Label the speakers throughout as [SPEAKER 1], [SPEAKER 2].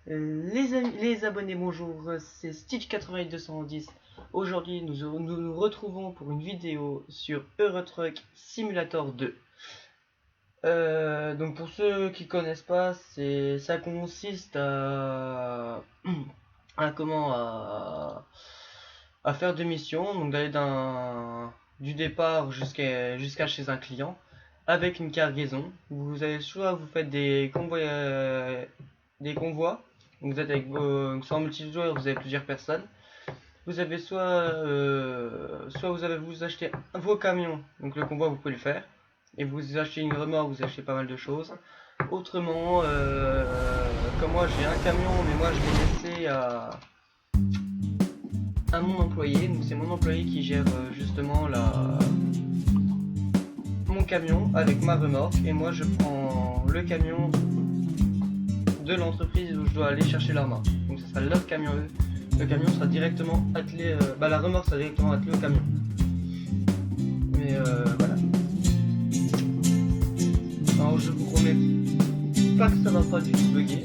[SPEAKER 1] Les abonnés, bonjour, c'est Stitch80210. Aujourd'hui, nous retrouvons pour une vidéo sur Euro Truck Simulator 2. Donc pour ceux qui connaissent pas, ça consiste à faire des missions, donc d'aller du départ jusqu'à chez un client avec une cargaison. Vous avez soit vous faites des convois. Donc vous êtes avec soit en multijoueur, vous avez plusieurs personnes. Vous avez soit vous achetez vos camions, donc le convoi vous pouvez le faire. Et vous achetez une remorque, vous achetez pas mal de choses. Autrement, comme moi j'ai un camion, mais moi je l'ai laissé à mon employé. Donc c'est mon employé qui gère justement mon camion avec ma remorque. Et moi je prends le camion de l'entreprise où je dois aller chercher la remorque. Donc ça sera leur camion eux. Le camion sera directement attelé, la remorque sera directement attelée au camion. Mais voilà. Alors je vous promets pas que ça va pas du tout bugger.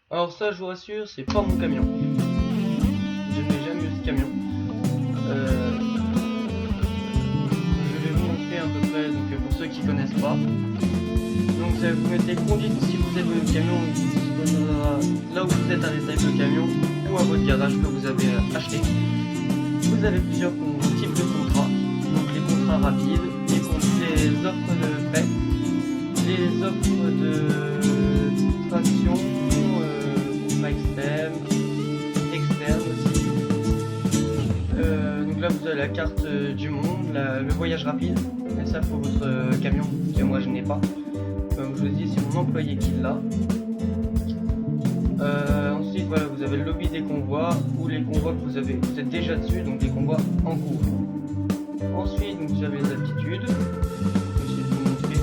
[SPEAKER 1] Alors ça je vous rassure, c'est pas mon camion. Je n'ai jamais eu ce camion. Je vais vous montrer à peu près, donc pour ceux qui connaissent pas. Donc vous mettez conduite si vous avez le camion, là où vous êtes arrêté avec le camion ou à votre garage que vous avez acheté. Vous avez plusieurs types de contrats. Donc les contrats rapides, les offres de frais, les offres de traction, externe aussi. Donc là vous avez la carte du monde, le voyage rapide, et ça pour votre camion que moi je n'ai pas. Comme je vous dis, c'est mon employé qui l'a. Ensuite voilà, vous avez le lobby des convois ou les convois que vous êtes déjà dessus, donc des convois en cours. Ensuite donc, vous avez les aptitudes. Je vais essayer de vous montrer.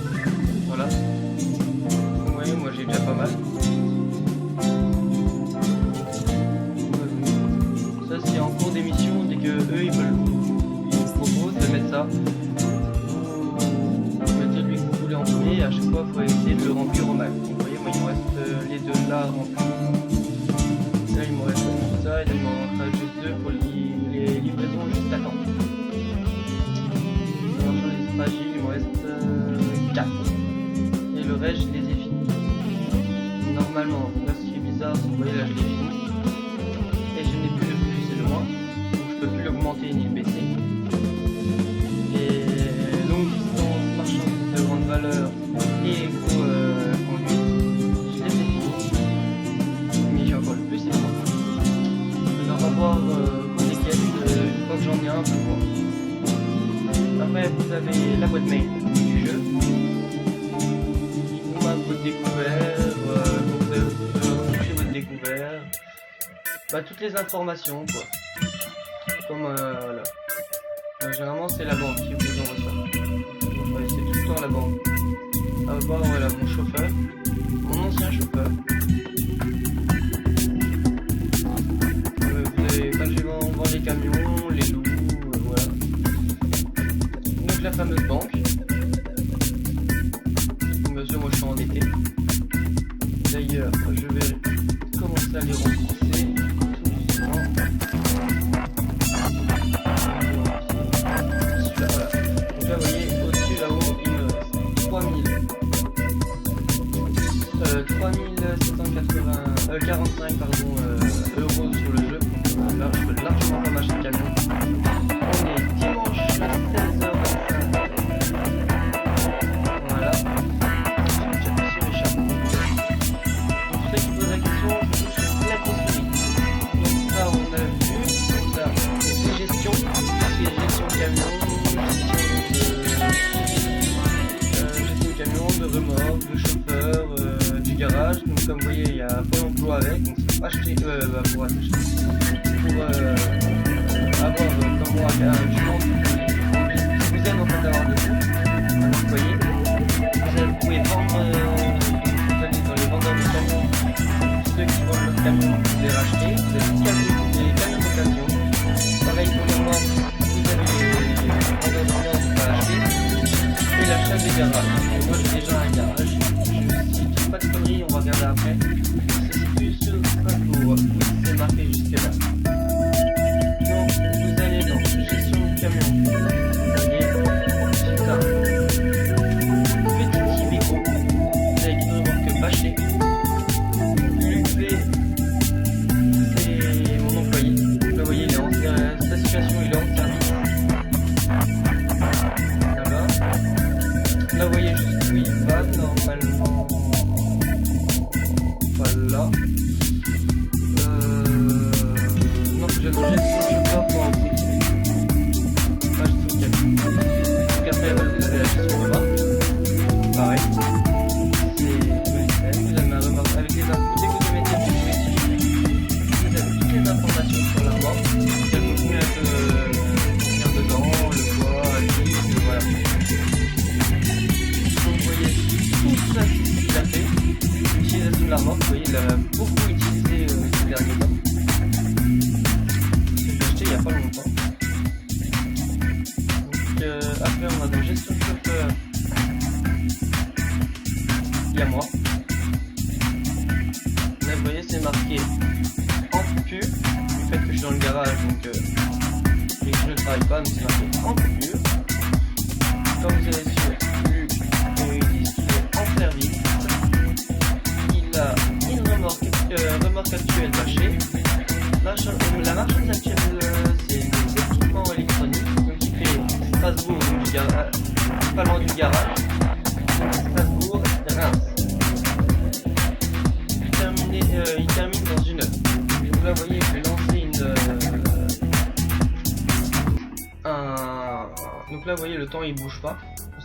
[SPEAKER 1] Voilà. Vous voyez, moi j'ai déjà pas mal. C'est en cours d'émission, dès que eux ils vous proposent de mettre ça, vous mettez lui que vous voulez en premier et à chaque fois il faut essayer de le remplir au max. Vous voyez, moi il me reste les deux là remplis. Là il me reste tout ça et il m'en reste juste deux pour les livraisons juste à temps. Alors sur les fragiles il me reste 4 et le reste je les ai finis. Normalement, là ce qui est bizarre, vous voyez là je l'ai fini. Et je n'ai plus le plus et le moins, donc je peux plus l'augmenter ni le baisser. Et longue distance, marchandise de grande valeur et conduite, je les ai finis. Mais j'ai encore le plus et le moins. On va voir côté quête une fois que j'en ai un pour voir. Après vous avez la boîte mail du jeu, qui vous map votre découvert, vous avez touché votre découvert. Toutes les informations quoi. Comme voilà. Généralement c'est la banque qui vous envoie ça. Ouais, c'est tout le temps la banque. À voir voilà mon chauffeur. Mon ancien chauffeur. Quand je vais vendre les camions, les loups, voilà. Donc la fameuse banque. Bien sûr moi je suis endetté. D'ailleurs je vais commencer à les rembourser. Euros sur le jeu. Là je peux largement pas m'acheter le camion. On est dimanche 16h25. Voilà. J'ai déjà sur les chapeaux. Donc ceux qui posent la question, je touche sur la construction. Donc ça on a vu. On a les gestions. C'est gestion de camion, gestion de camion, de remorque, de chauffeur, du garage. Donc comme vous voyez il y a Pôle emploi avec. Donc c'est pour acheter, pour avoir bon, je demande si vous aimez en fait avoir de tout, un employé. Vous pouvez vendre, vous allez dans les vendeurs de camions, ceux qui vendent leurs camions, vous les rachetez, vous avez les camions d'occasion. Pareil pour les membres, vous avez les vendeurs de membres, vous pouvez acheter. Et l'achat des garages. Et moi j'ai déjà un garage. Si je dis pas de conneries, on va regarder après. Se situe sur Strasbourg. Oui, c'est marqué jusque là. Donc vous allez dans gestion du camion. Vous allez c'est ça. Petit Iveco. Avec une remorque bâchée. L'UP, c'est mon employé. Vous voyez, il est en sa situation, il est en service. Là, vous voyez jusqu'où il va, normalement. Voilà. Non, j'ai logé sur le chauffeur pour en sécurité. Pas juste le camion. Donc après, vous avez la gestion de remorque. Pareil. Vous avez ma remorque avec les infos. Dès que vous mettez le métier, vous avez toutes les informations sur la remorque. Vous avez combien de dedans, le poids, l'huile, voilà. Tout ça, c'est ce qu'il a fait. L'utilisation de la remorque, vous voyez, il a beaucoup utilisé ces derniers temps. Je l'ai acheté il n'y a pas longtemps. Donc après, on va dans gestion de chauffeur. Il y a moi. Là, vous voyez, c'est marqué en coupure. Du fait que je suis dans le garage, donc et que je ne travaille pas, mais c'est marqué en coupure. Quand vous allez sur service, il a une remorque actuelle bâchée. La marchandise actuelle, c'est des équipements électroniques, donc il fait Strasbourg, pas loin du garage, Strasbourg, Reims. Il termine dans une heure. Donc là, vous voyez, je vais lancer donc là, vous voyez, le temps il bouge pas.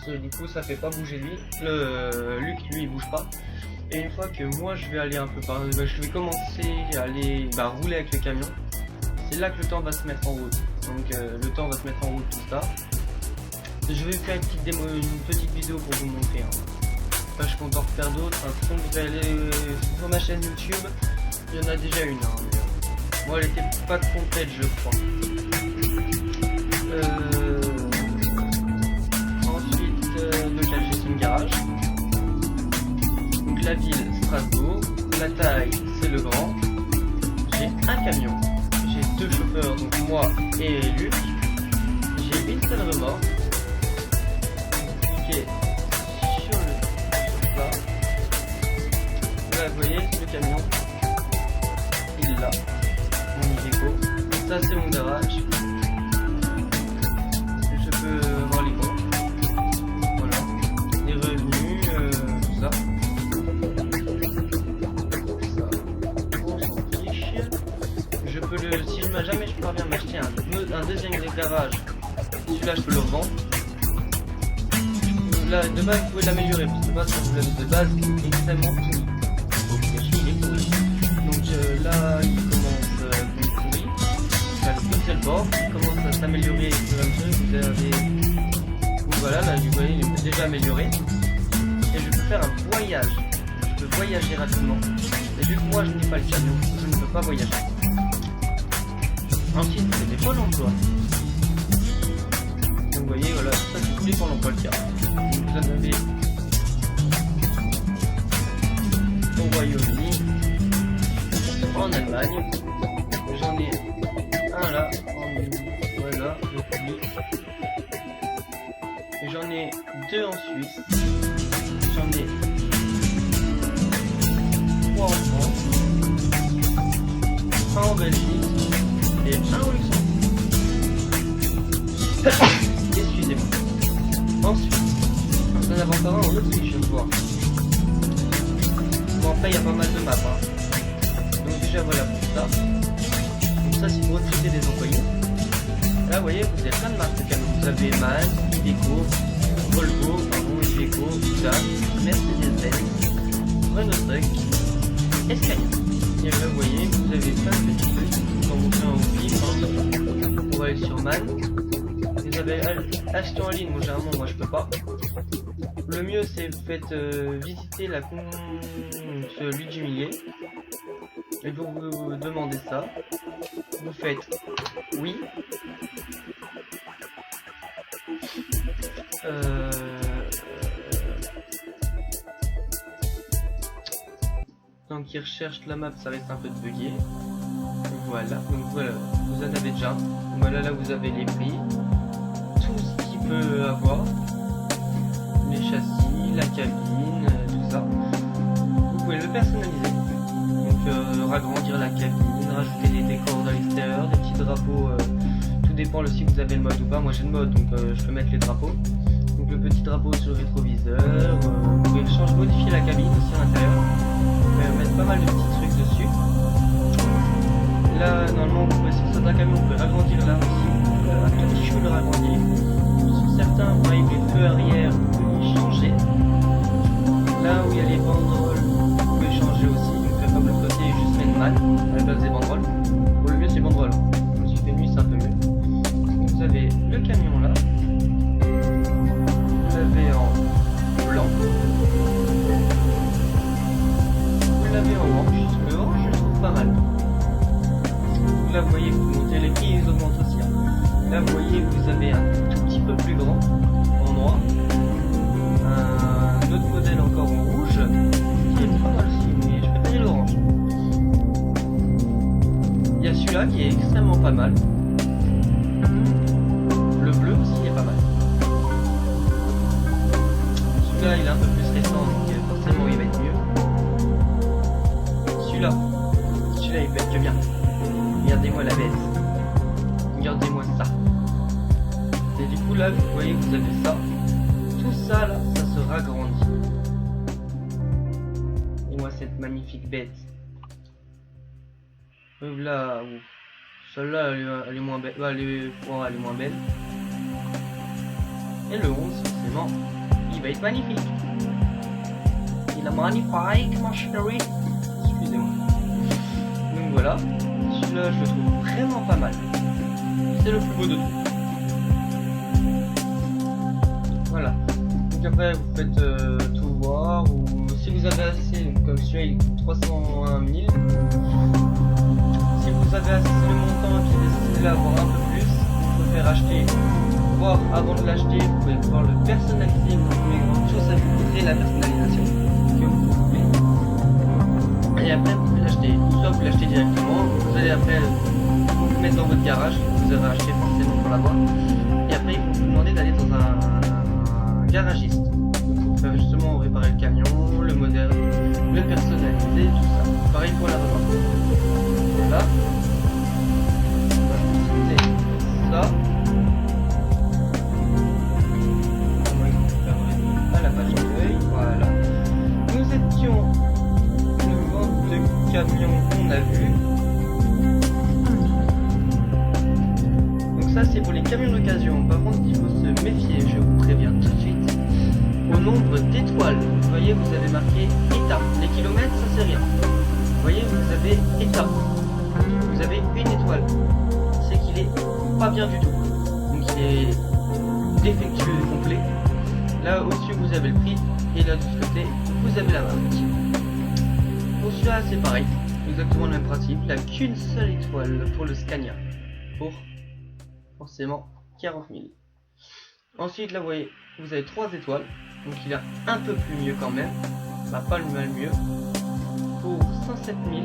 [SPEAKER 1] Du coup ça fait pas bouger lui, le Luc lui il bouge pas. Et une fois que moi je vais aller un peu par je vais commencer à aller rouler avec le camion, c'est là que le temps va se mettre en route. Donc le temps va se mettre en route tout ça. Je vais faire une petite vidéo pour vous montrer. Là je compte en refaire d'autres. Donc vous allez sur ma chaîne YouTube, il y en a déjà une. Moi elle était pas complète je crois. Donc la gestion de garage. Donc la ville Strasbourg, la taille c'est le grand. J'ai un camion, j'ai deux chauffeurs, donc moi et Luc. J'ai une seule remorque. Cliquez sur le bas. Là vous voyez le camion. Il est là. Mon Iveco. Ça c'est mon garage. Je peux voir les comptes. Les revenus, tout ça. On s'en fiche. Je peux si jamais je parviens à m'acheter un deuxième garage, celui-là je peux le revendre. Là, de base vous pouvez l'améliorer, parce que de base il est extrêmement pourri. Il est pourri. Donc là il commence à être pourri. Là le seul bord, il commence à s'améliorer sur un jeu. Vous avez. Donc voilà, là vous voyez il est déjà amélioré. Et je peux faire un voyage. Je peux voyager rapidement. Et vu que moi je n'ai pas le camion, je ne peux pas voyager. Ensuite, c'est des pôles emploi. Donc vous voyez, voilà, ça c'est tous les pôles emploi le cas. Donc vous en avez au Royaume-Uni, en Allemagne. J'en ai un là, voilà, République. Et j'en ai deux en Suisse. J'en ai 3 en France, 1 en Belgique et 1 au Luxembourg. Excusez-moi. Ensuite, j'en avais encore un en Autriche, je vois. Bon, après, il y a pas mal de maps. Donc, déjà, voilà pour ça. Donc, ça, c'est pour recruter des employés. Là, vous voyez, vous avez plein de marques de camions. Vous avez MAN, Iveco, Volvo, Iveco, DAF, Mercedes-Benz, Renault Truck, Scania. Et là, vous voyez, vous avez plein de petits trucs. Pour montrer en pile. pour aller sur Man. Vous avez acheté en ligne, moi généralement moi je peux pas. Le mieux c'est vous faites visiter la compte Luigi Millier. Et pour vous demander ça, vous faites oui. Donc il recherche la map, ça risque un peu de bugger. Voilà, donc voilà, vous en avez déjà. Voilà, là vous avez les prix, tout ce qu'il peut avoir, les châssis, la cabine, tout ça. Vous pouvez le personnaliser, donc ragrandir la cabine, rajouter des décors à l'extérieur, des petits drapeaux, tout dépend si vous avez le mode ou pas. Moi j'ai le mode, donc je peux mettre les drapeaux. Donc le petit drapeau sur le rétroviseur, vous pouvez modifier la cabine aussi à l'intérieur, vous pouvez mettre pas mal de petits trucs dessus. Là, normalement, vous pouvez, sur certains camions, vous pouvez agrandir là aussi, un tout petit cheveu de agrandir. Sur certains, vous voyez les feux arrière, vous pouvez changer. Là où il y a les banderoles, vous pouvez changer aussi. Donc, comme le côté juste mettre man à la place des banderoles. Pour le mieux, c'est banderoles. Donc, si il fait nuit, c'est un peu mieux. Donc, vous avez le camion là. Vous l'avez en blanc. Vous l'avez en orange. Le orange, je trouve pas mal. Là vous voyez, vous montez les prix, ils augmentent aussi. Là vous voyez, vous avez un tout petit peu plus grand en noir, un autre modèle encore en rouge, qui est pas mal aussi, mais je préfère l'orange. Il y a celui-là qui est extrêmement pas mal. Le bleu aussi est pas mal. Celui-là il est un peu plus récent, donc forcément il va être mieux. Celui-là il peut être que bien. Regardez-moi la baisse. Regardez-moi ça. Et du coup là, vous voyez que vous avez ça. Tout ça là, ça se ragrandit. Et moi cette magnifique bête. Là, celle-là, elle est moins belle. Elle est moins belle. Et le 11, forcément, il va être magnifique. Il est magnifique, mon chéri. Excusez-moi. Donc voilà. Celui-là, je le trouve vraiment pas mal. C'est le plus beau de tout. Voilà. Donc après, vous faites tout voir. Ou si vous avez assez, comme celui-là, il coûte 301 000. Si vous avez assez le montant qui est destiné à avoir un peu plus, vous pouvez faire acheter. Voire avant de l'acheter, vous pouvez pouvoir le personnaliser. Mais grande chose à vous créer la personnalisation que vous pouvez. Et après, vous pouvez l'acheter. Soit vous l'achetez directement, vous allez après vous mettre dans votre garage, vous avez acheté forcément pour l'avoir. Et après, il faut vous demander d'aller dans un garagiste. Donc, vous pouvez justement réparer le camion, le modèle, le personnaliser, tout ça. Pareil pour la remorque. Voilà. C'est ça. À la page d'accueil. Voilà. Nous étions de camion qu'on a vu. Donc ça c'est pour les camions d'occasion. Par contre il faut se méfier, je vous préviens tout de suite. Au nombre d'étoiles, vous voyez vous avez marqué état. Les kilomètres ça c'est rien. Vous voyez vous avez état. Vous avez une étoile. C'est qu'il est pas bien du tout. Donc il est défectueux complet. Là au-dessus vous avez le prix. Et là de ce côté vous avez la marque. Pour celui-là c'est pareil, exactement le même principe, il n'a qu'une seule étoile pour le Scania, pour forcément 40 000. Ensuite là vous voyez, vous avez 3 étoiles, donc il a un peu plus mieux quand même, bah, pas le mal mieux, pour 107 000,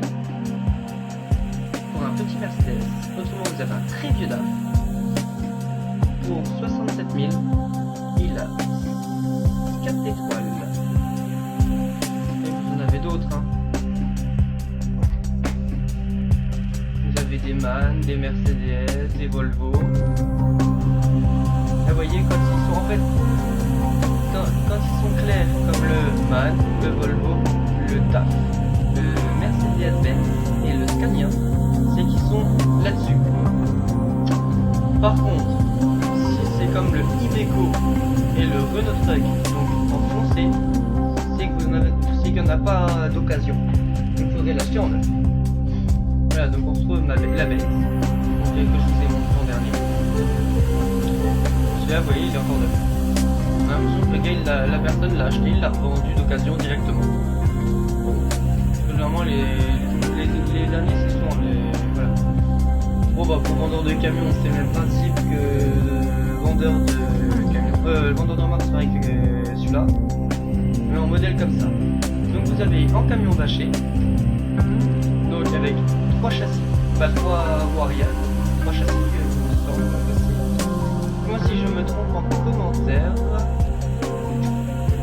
[SPEAKER 1] pour un petit Mercedes, autrement vous avez un très vieux DAF, pour 67 000, il a 4 étoiles, et vous en avez d'autres hein. Des MAN, des Mercedes, des Volvo. Là vous voyez quand ils sont en fait quand ils sont clairs comme le MAN, le Volvo, le DAF, le Mercedes-Benz et le Scania, c'est qu'ils sont là-dessus. Par contre, si c'est comme le Iveco et le Renault Truck, donc en foncé, c'est qu'il n'y en a pas d'occasion. Il faudrait l'acheter en neuf. Voilà, donc on retrouve la baisse que je vous ai montré en dernier. Celui-là, vous voyez, il est encore neuf. On a l'impression que le gars, la personne l'a acheté, il l'a revendu d'occasion directement. Bon, généralement les derniers, c'est souvent les... Voilà. Bon bah pour vendeur de camions, c'est le même principe que vendeur de camions. Le vendeur de remorques, c'est pareil que celui-là. Mais en modèle comme ça. Donc vous avez en camion bâché. Donc avec 3 châssis. Pas 3 roues arrière. 3 châssis. Moi si je me trompe en commentaire.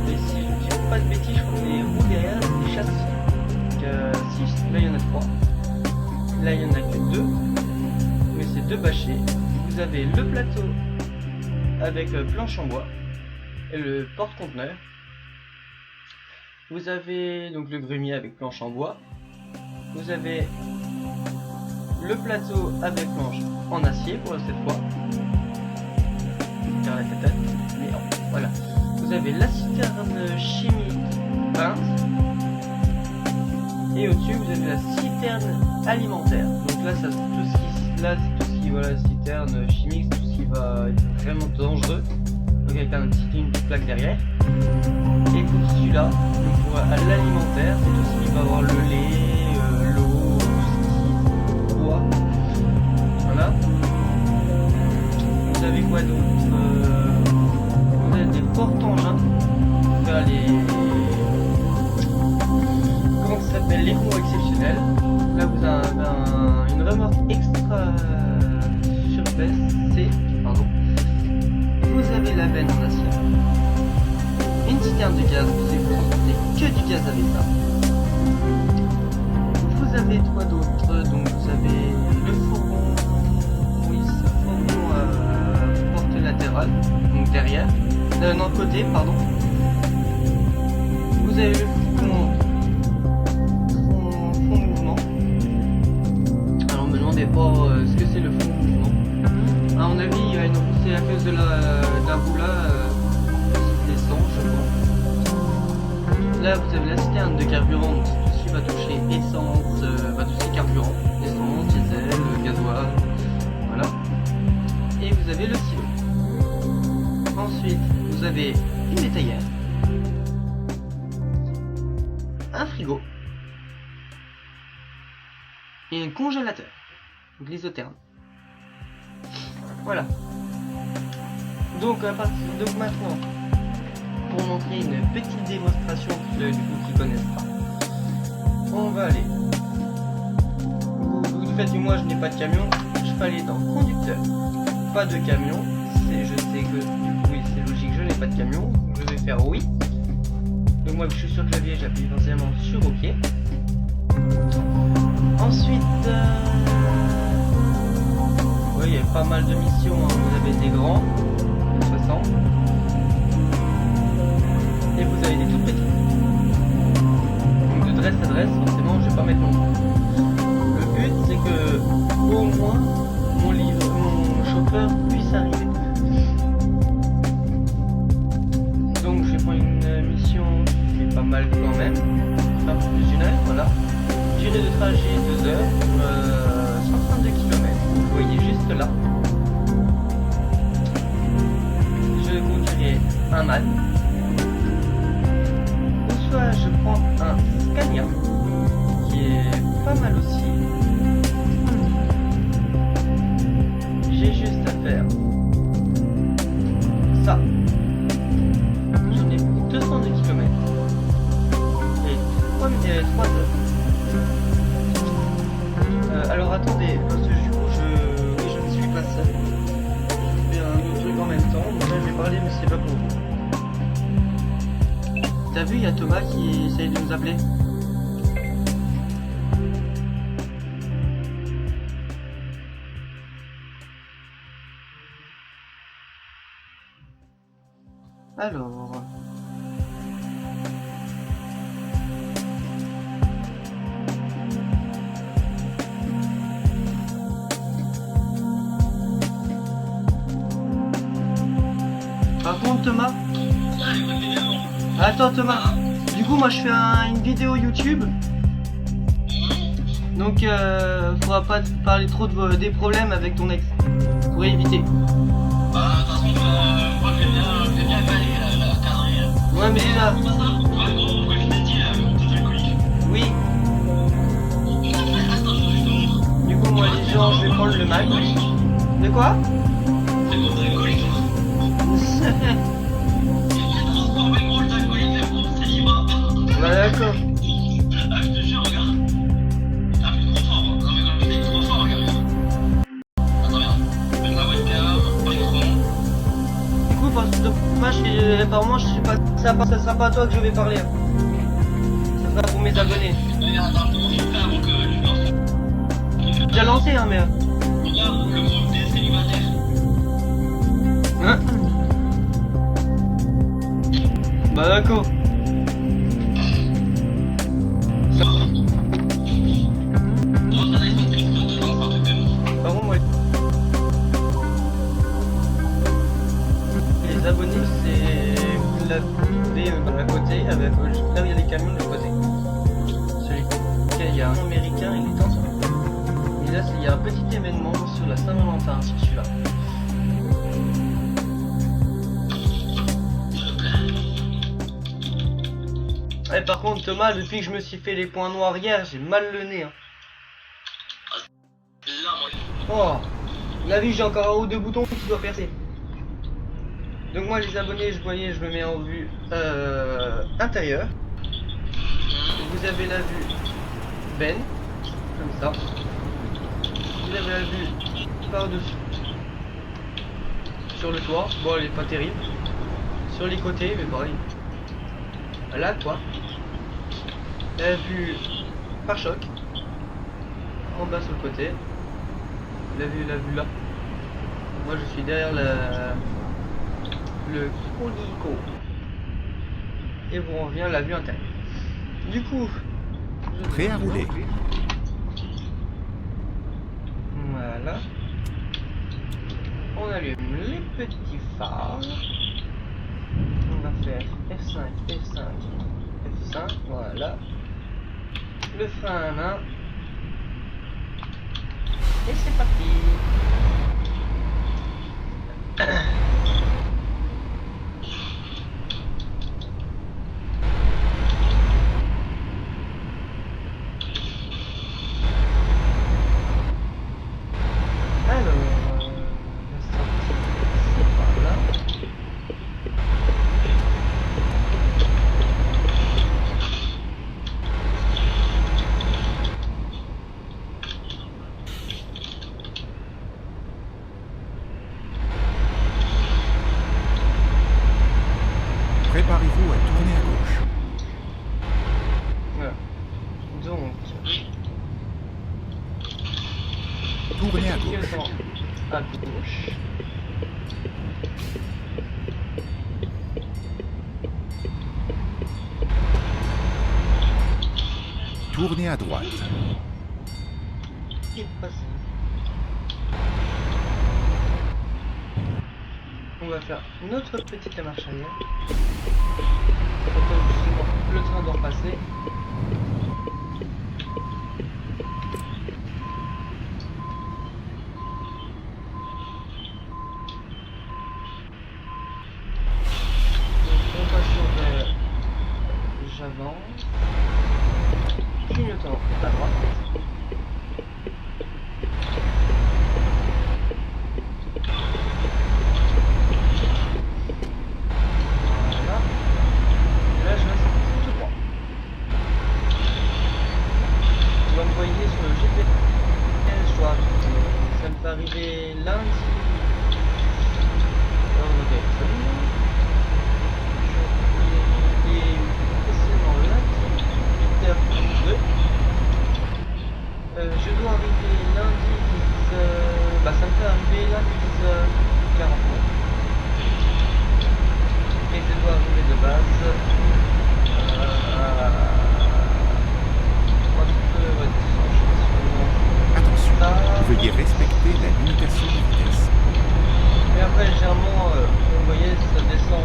[SPEAKER 1] Et si je ne dis pas de bêtises, je crois que les roues derrière, c'est des châssis. Donc si, là il y en a 3. Là il y en a que 2. Mais c'est 2 bâchés. Vous avez le plateau avec planche en bois et le porte-conteneur. Vous avez donc le grumier avec planche en bois. Vous avez le plateau avec planche en acier pour cette fois. Car la tête, mais non, voilà. Vous avez la citerne chimique peinte. Et au-dessus vous avez la citerne alimentaire. Donc là, ça, tout ce qui voilà, citerne chimique, tout ce qui va être vraiment dangereux. Donc avec une petite plaque derrière. Et pour celui-là, pour l'alimentaire, c'est tout ce qui va avoir le lait, l'eau, tout ce qui boit. Voilà. Vous avez quoi d'autre? Vous avez des porte-engins. Faire les... Comment ça s'appelle? Les roues exceptionnels. Là vous avez une remorque extra surbaissée. Pardon. Vous avez la veine en acier. Une citerne de gaz, vous allez transporter que du gaz avec ça. Vous avez quoi d'autre? Donc vous avez le fourgon, oui, ce fourgon porte latérale, donc derrière, non côté, pardon. Vous avez le fourgon fond mouvement. Alors me demandez pas ce que c'est le fond mouvement. À mon avis, c'est à cause de la roue là. Là vous avez la citerne de carburant, donc tout ce qui va toucher essence, tout ce qui est carburant, essence, diesel, gasoil, voilà. Et vous avez le silo. Ensuite vous avez une bétaillère, un frigo et un congélateur, donc l'isotherme. Voilà. Donc maintenant, pour montrer une petite démonstration pour ceux du coup qui connaissent pas, on va aller. Du fait que moi je n'ai pas de camion, je vais aller dans conducteur. Pas de camion, je sais que du coup oui, c'est logique, je n'ai pas de camion, je vais faire oui. Donc moi je suis sur clavier, j'appuie forcément sur OK. Ensuite, oui, il y a pas mal de missions, hein. Vous avez des grands, 60. Et vous avez des tout petits. Donc de dresse à dresse, forcément je vais pas mettre mon nom. Le but c'est que au moins mon chauffeur puisse arriver. Donc je vais prendre une mission qui fait pas mal quand même. Un peu plus d'une heure, voilà. Durée de trajet 2 heures, 132 km. Vous voyez juste là. Je conduirai un man. Soit je prends un Scania qui est pas mal aussi. J'ai juste à faire ça. J'en ai pour 202 km et 3 heures. Alors attendez, parce que du coup je ne suis pas seul. Je fais un autre truc en même temps, donc là je vais parler mais c'est pas pour vous. T'as vu, il y a Thomas qui essaye de nous appeler. Alors... Par contre Thomas... Attends Thomas, du coup moi je fais une vidéo YouTube. Donc faudra pas parler trop des problèmes avec ton ex. pour éviter.
[SPEAKER 2] Bah, de toute façon, moi j'aime bien caler la carrière.
[SPEAKER 1] Ouais, mais déjà,
[SPEAKER 2] Ouais, gros, comme je t'ai dit, mon petit alcoolique.
[SPEAKER 1] oui.
[SPEAKER 2] Attends, je te montre.
[SPEAKER 1] Du coup, moi, les gens, je vais prendre le Mac. De quoi?
[SPEAKER 2] C'est gros, t'es alcoolique, toi. Il est transformé, gros, le alcoolique, c'est gros, c'est Lima.
[SPEAKER 1] Bah, d'accord.
[SPEAKER 2] Ah, je te jure, regarde. Ah, mais trop fort, hein. Non, mais comme je dis, trop fort, regarde. Attends, regarde. Même la webcam, pas l'écran.
[SPEAKER 1] Du coup, parce que dommage, apparemment, je sais pas, ça sera pas à toi que je vais parler. Ça sera pour mes abonnés.
[SPEAKER 2] Regarde, attends, comment je fais avant que je lance.
[SPEAKER 1] J'ai déjà lancé, hein, mais.
[SPEAKER 2] Regarde, le groupe des célibataires.
[SPEAKER 1] Hein? Bah, d'accord. Par contre, moi, les abonnés, c'est vous l'avez à côté, avec là où il y a les camions de l'autre côté. Celui lequel il y a un américain, il est en train. Et là, il y a un petit événement sur la Saint-Valentin, sur celui-là. Et par contre, Thomas, depuis que je me suis fait les points noirs hier, j'ai mal le nez. Hein. Oh, la vie, j'ai encore un ou deux boutons qui doivent percer. Donc moi, les abonnés, je voyais, je me mets en vue intérieure. Vous avez la vue Ben, comme ça. Vous avez la vue par-dessus. Sur le toit, bon, elle est pas terrible. Sur les côtés, mais pareil. Là, quoi. La vue par choc. En bas sur le côté. La vue là. Moi, je suis derrière le colico. Et vous revient la vue intérieure. Du coup,
[SPEAKER 3] Prêt à rouler.
[SPEAKER 1] Voilà. On allume les petits phares. On va faire F5, F5, F5. Voilà. Le frein à main. Et c'est parti.
[SPEAKER 3] Préparez-vous à tourner à gauche.
[SPEAKER 1] Voilà. Donc,
[SPEAKER 3] Tournez à
[SPEAKER 1] petit
[SPEAKER 3] gauche.
[SPEAKER 1] piéton à gauche.
[SPEAKER 3] Tournez à droite.
[SPEAKER 1] Et passer. On va faire notre petite marche arrière. Le train doit passer. Donc, on passe sur j'avance. Clignotant à droite. Sur le GPS, je dois ça me peut arriver lundi. Alors, on va je vais précisément lundi 8h02. Je dois arriver lundi 10 bah ça me peut arriver lundi 10h49. Et je dois arriver de base
[SPEAKER 3] Attention, veuillez respecter la limitation de vitesse.
[SPEAKER 1] Et après légèrement, vous voyez, ça descend.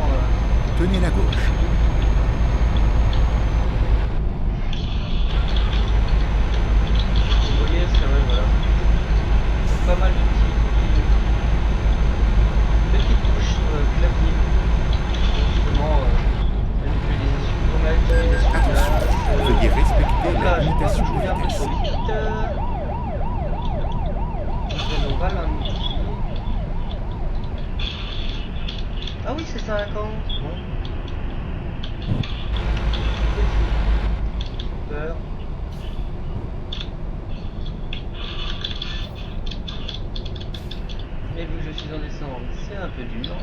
[SPEAKER 3] Tenez la gauche.
[SPEAKER 1] Vous voyez, c'est vrai, voilà. Pas mal de petits. oui, c'est 50. Bon. Super. Mais vu que je suis en descente, c'est un peu dur.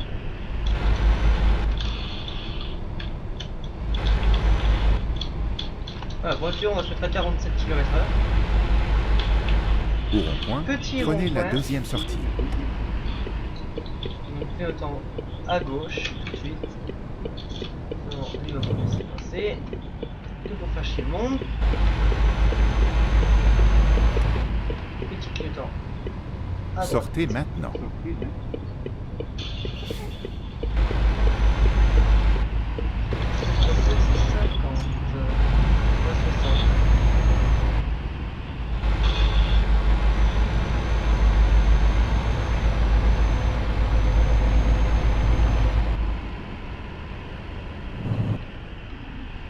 [SPEAKER 1] Voilà, voiture, on va se mettre à 47 km/h.
[SPEAKER 3] Au rond-point,
[SPEAKER 1] Petit
[SPEAKER 3] prenez la
[SPEAKER 1] rond-point.
[SPEAKER 3] deuxième sortie.
[SPEAKER 1] On fait autant à gauche tout de suite. Non, il va pas me laisser passer. Tout pour faire chier le monde. Petit clignotant. À droite.
[SPEAKER 3] Sortez maintenant.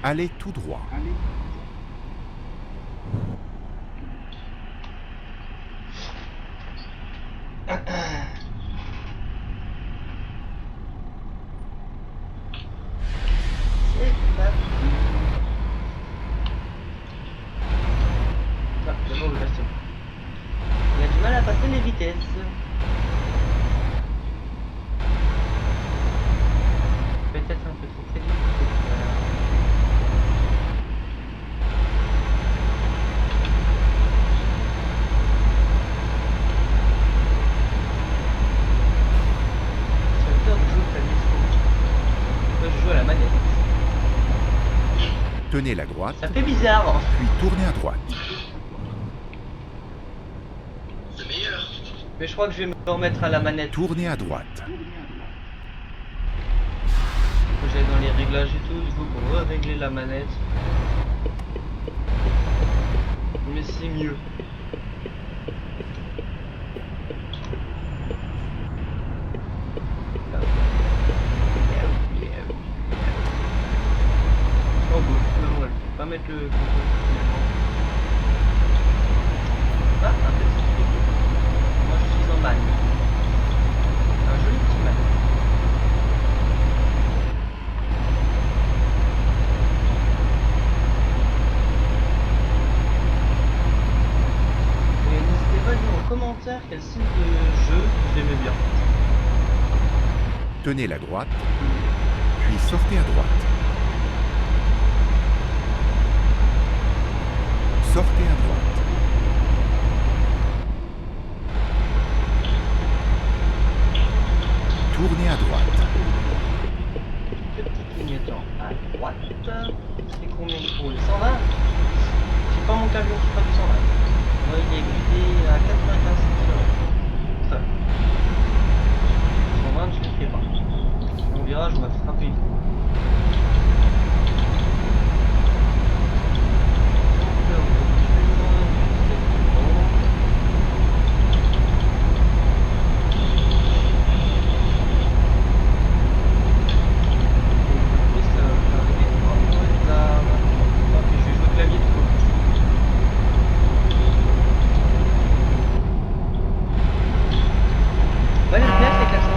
[SPEAKER 3] Allez tout droit.
[SPEAKER 1] Il a du mal à passer les vitesses. Peut-être un peu trop très vite. J'adore jouer au clavier souris. Je joue à la manette.
[SPEAKER 3] Tenez la droite,
[SPEAKER 1] Ça fait bizarre.
[SPEAKER 3] puis tournez à droite.
[SPEAKER 2] C'est meilleur.
[SPEAKER 1] Mais je crois que je vais me remettre à la manette.
[SPEAKER 3] Tournez à droite.
[SPEAKER 1] Faut que j'aille dans les réglages et tout, du coup pour régler la manette. Mais c'est mieux. Oh bon, non, ouais, je vais pas mettre le contrôle finalement. Ah, un petit truc. Moi je suis en manne. Un joli petit manne. Et n'hésitez pas à dire en commentaire quel style de jeu vous aimez bien.
[SPEAKER 3] Tenez la droite, puis sortez à droite. Sortez à droite. Tournez à droite.
[SPEAKER 1] Petit clignotant à droite. C'est combien de pôles? 120? J'ai pas mon camion qui fera du 120. Moi il est guidé à 95 km. 120 je ne fais pas. Mon virage on va frapper. Ouais, les lumières, c'est classe.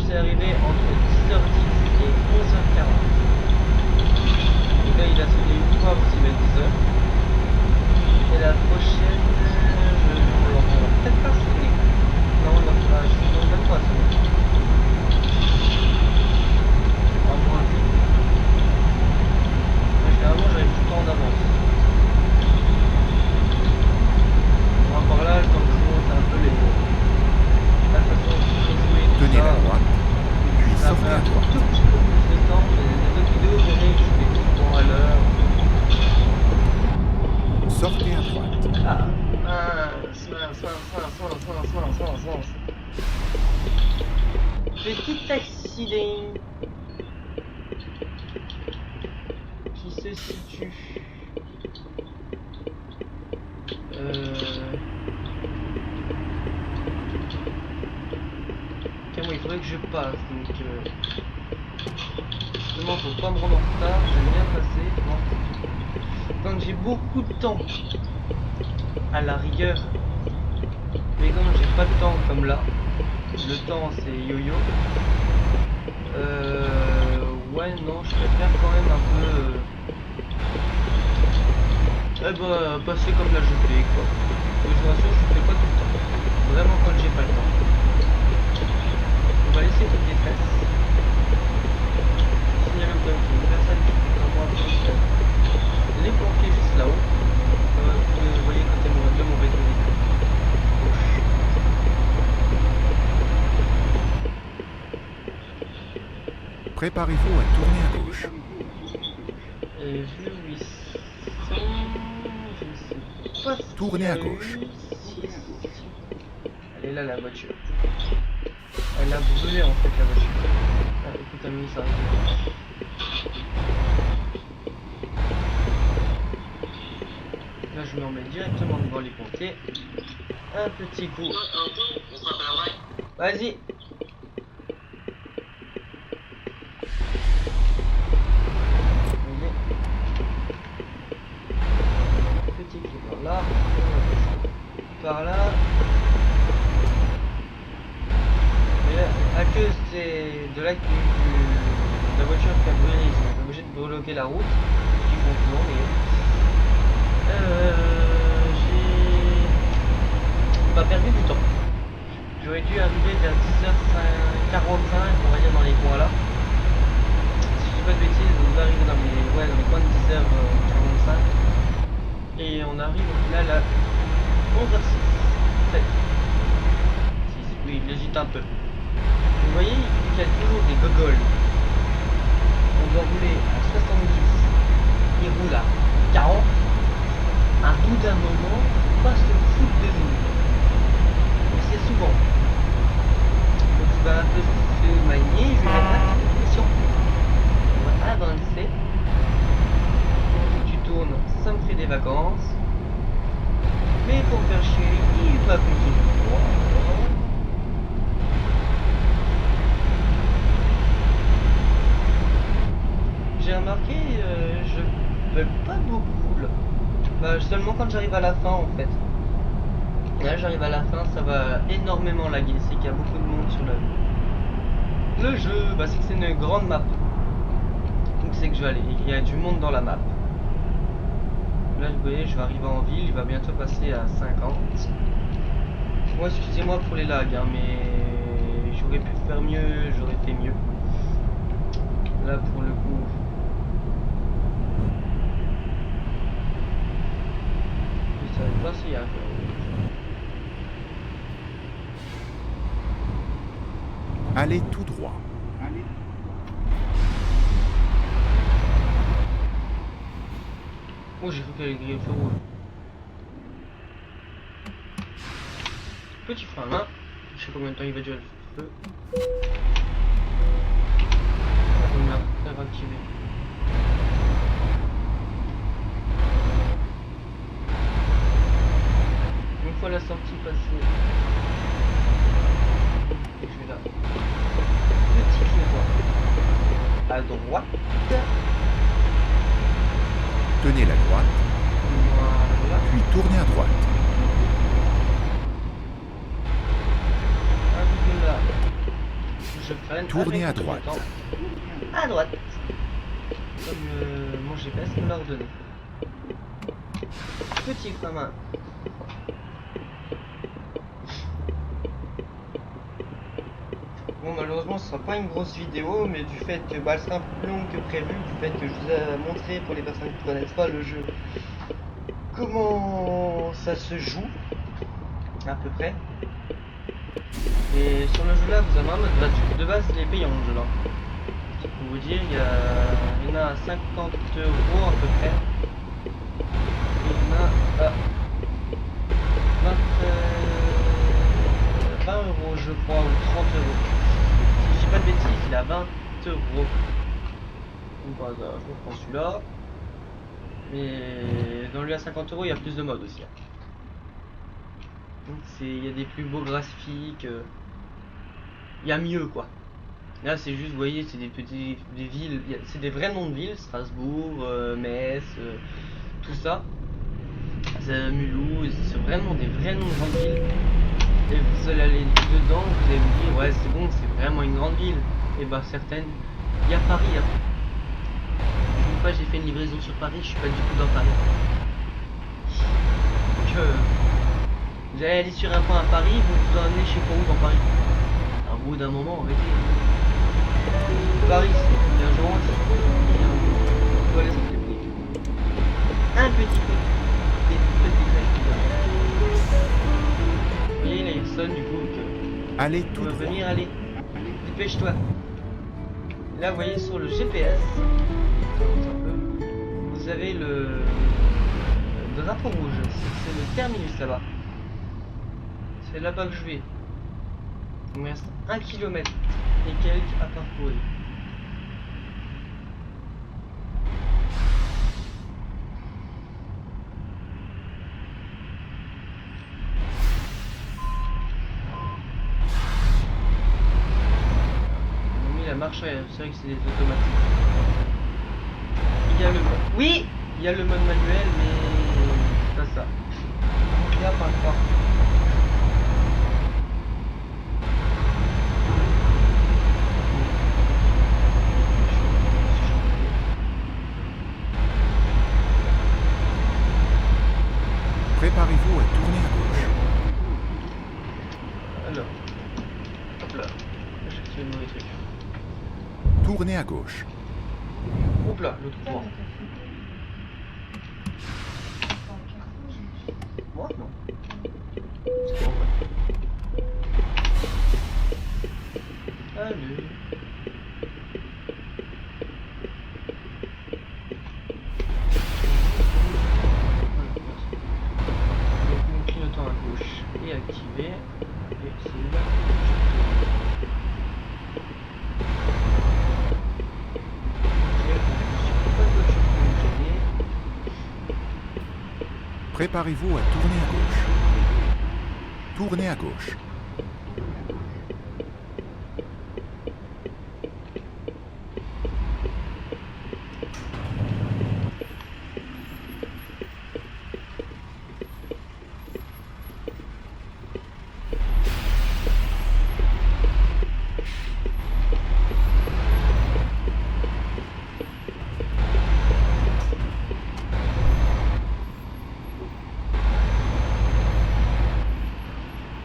[SPEAKER 1] censé arriver entre 10h10 et 11h40. Donc là, il a sonné une fois parce qu'il va être 10h. Et la prochaine, on va peut-être pas sonner. Non, on va pas, non, même pas sonner. En moins vite. Mais généralement, j'arrive tout le temps en avance. Moi, par là, quand je monte un peu la façon de jouer, tout
[SPEAKER 3] Tenez
[SPEAKER 1] ça,
[SPEAKER 3] la droite, puis
[SPEAKER 1] ça
[SPEAKER 3] sortez
[SPEAKER 1] fait
[SPEAKER 3] à
[SPEAKER 1] un tout
[SPEAKER 3] droite.
[SPEAKER 1] petit peu plus de temps, mais les autres vidéos, vous verrez que je fais tout le temps à l'heure.
[SPEAKER 3] Sortez à droite.
[SPEAKER 1] Ah, mince. Petit accident qui se situe. Ok, moi il faudrait que je passe, donc justement faut pas me rendre en retard, j'aime bien passer. Quand j'ai beaucoup de temps, à la rigueur, mais comme j'ai pas de temps comme là, le temps c'est yo-yo. Ouais, non, je préfère quand même un peu passer comme là je fais quoi. Mais je vous rassure, je fais pas tout le temps. Vraiment quand j'ai pas le temps. On va laisser toutes les fesses. Signaler au cas où une personne qui fait comme moi les planquer juste là-haut. Vous voyez côté de mon véhicule.
[SPEAKER 3] Préparez-vous à tourner à gauche.
[SPEAKER 1] Et vu où ils sont, je ne sais pas si
[SPEAKER 3] Tournez
[SPEAKER 1] il y a
[SPEAKER 3] à gauche.
[SPEAKER 1] eu- Elle est là la voiture. Elle a brûlé en fait la voiture. Ah, écoute ami, ça arrive. Là je me remets directement devant les pompiers. Un petit coup.
[SPEAKER 2] On se rappellera.
[SPEAKER 1] Vas-y. Petit coup par là. Par là. Et là, à cause de la voiture qui a brûlé, ils sont obligés de bloquer la route. Ce qu'ils font souvent d'ailleurs. J'ai pas perdu du temps. J'aurais dû arriver vers 10h45, on va dire dans les coins là. Si je dis pas de bêtises, on doit arriver dans les coins de 10h45. Et on arrive au final à 11h06. 7. 6. Oui, j'hésite un peu. Vous voyez, il y a toujours des gogoles. On doit rouler à 70. Il roule à 40. À bout d'un moment, faut pas se foutre de nous. Mais c'est souvent. Donc je vais un peu se manier, je vais mettre un petit peu de pression. On va avancer. Tu tournes, ça me fait des vacances. Mais pour me faire chier, il va continuer. J'ai remarqué, je vole pas beaucoup là. Bah, seulement quand j'arrive à la fin en fait. Là j'arrive à la fin, ça va énormément laguer, c'est qu'il y a beaucoup de monde sur le jeu. Bah c'est que c'est une grande map. Donc c'est que je vais aller, il y a du monde dans la map. Là vous voyez, je vais arriver en ville, il va bientôt passer à 50. Bon, excusez-moi pour les lags, hein, mais j'aurais pu faire mieux, j'aurais fait mieux. Là pour le coup. Ça va passer un peu.
[SPEAKER 3] Allez tout droit.
[SPEAKER 1] Oh, j'ai cru qu'elle allait griller le feu rouge. Petit frein à main. Je sais combien de temps il va durer le feu. Ah, merde, ça va activer. Une fois la sortie passée. Et je vais là. Petit miroir. À droite.
[SPEAKER 3] Tenez la droite,
[SPEAKER 1] Voilà.
[SPEAKER 3] puis tournez à droite.
[SPEAKER 1] Un peu là. je freine.
[SPEAKER 3] Tournez
[SPEAKER 1] avec
[SPEAKER 3] à
[SPEAKER 1] le
[SPEAKER 3] droite.
[SPEAKER 1] clignotant. À droite. Comme mon GPS me l'a ordonné. Petit frein à main. Bon, malheureusement ce sera pas une grosse vidéo, mais du fait que elle sera un peu plus longue que prévu, du fait que je vous ai montré pour les personnes qui ne connaissent pas le jeu comment ça se joue à peu près. Et sur le jeu là vous avez un mode gratuit. De base il est payant le jeu là. Pour vous dire, il y en a à 50 € à peu près. Il y en a à 20 € je crois, ou 30 €. Si je dis pas de bêtises, il est à 20 €. Donc par hasard, je reprends celui-là. Mais dans lui à 50 €, il y a plus de modes aussi. Donc il y a des plus beaux graphiques. Il y a mieux quoi. Là c'est juste, vous voyez, c'est des villes, c'est des vrais noms de villes, Strasbourg, Metz, tout ça. Mulhouse, c'est vraiment des vrais noms de grandes villes. Et vous allez aller dedans, vous allez vous dire, ouais c'est bon, c'est vraiment une grande ville. Et bah certaines, il y a Paris après. Une fois j'ai fait une livraison sur Paris, je suis pas du tout dans Paris. Donc vous allez aller sur un point à Paris, vous vous emmenez chez quoi où dans Paris. À bout d'un moment, arrêtez. Paris, c'est un jour voilà, ça fait un petit peu. Des petites flèches. Vous voyez, là, il sonne du coup que
[SPEAKER 3] Allez
[SPEAKER 1] tu
[SPEAKER 3] tout
[SPEAKER 1] vas
[SPEAKER 3] droit.
[SPEAKER 1] venir, allez. Dépêche-toi. Là, vous voyez, sur le GPS, vous avez le drapeau rouge. C'est le terminus là-bas. C'est là-bas que je vais. Il me reste 1 km et quelques à parcourir. On a mis la marche arrière, c'est vrai que c'est des automatiques. Il y a le mode. Oui, il y a le mode manuel, mais c'est pas ça. Il y a pas le droit.
[SPEAKER 3] Préparez-vous à tourner à gauche.
[SPEAKER 1] Alors, hop là, j'ai activé le mauvais truc.
[SPEAKER 3] Tournez à gauche.
[SPEAKER 1] Hop là, l'autre droit. Moi non. C'est bon, ouais. Allez. Donc mon clignotant à gauche est activé. Et c'est là que
[SPEAKER 3] Préparez-vous à tourner à gauche. Tournez à gauche.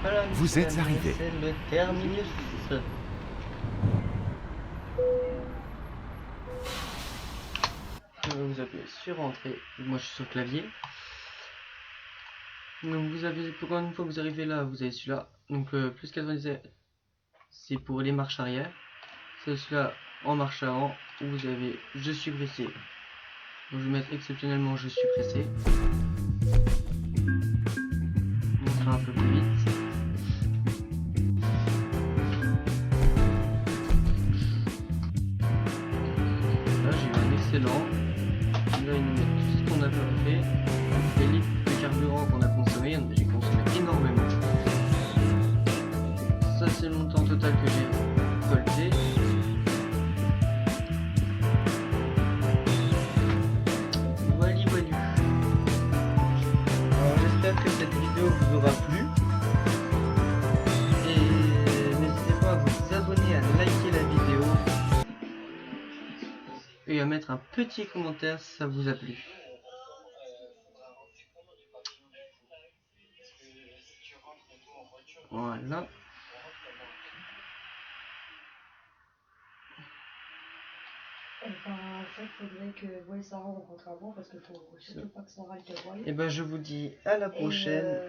[SPEAKER 1] voilà,
[SPEAKER 3] Vous êtes arrivé.
[SPEAKER 1] c'est le terminus. Vous appuyez sur entrée. Moi je suis sur clavier. Donc vous avez, pour une fois que vous arrivez là, vous avez celui-là. Donc plus 97, c'est pour les marches arrière. C'est celui-là en marche avant où vous avez je suis pressé. Donc je vais mettre exceptionnellement je suis pressé. On fera un peu plus vite. Là j'ai eu un excellent. Là ils nous mettent tout ce qu'on a fait. Les litres de carburant qu'on a consommé, j'ai consommé énormément. Ça c'est le montant total que j'ai collecté. Voilà. Alors j'espère que cette vidéo vous aura plu. Et n'hésitez pas à vous abonner, à liker et à mettre un petit commentaire si ça vous a plu. Voilà.
[SPEAKER 4] Enfin, en fait, faudrait que moi et Sarah rencontrent avant parce qu'il faut surtout pas que Sarah le voie.
[SPEAKER 1] Et ben je vous dis à la prochaine.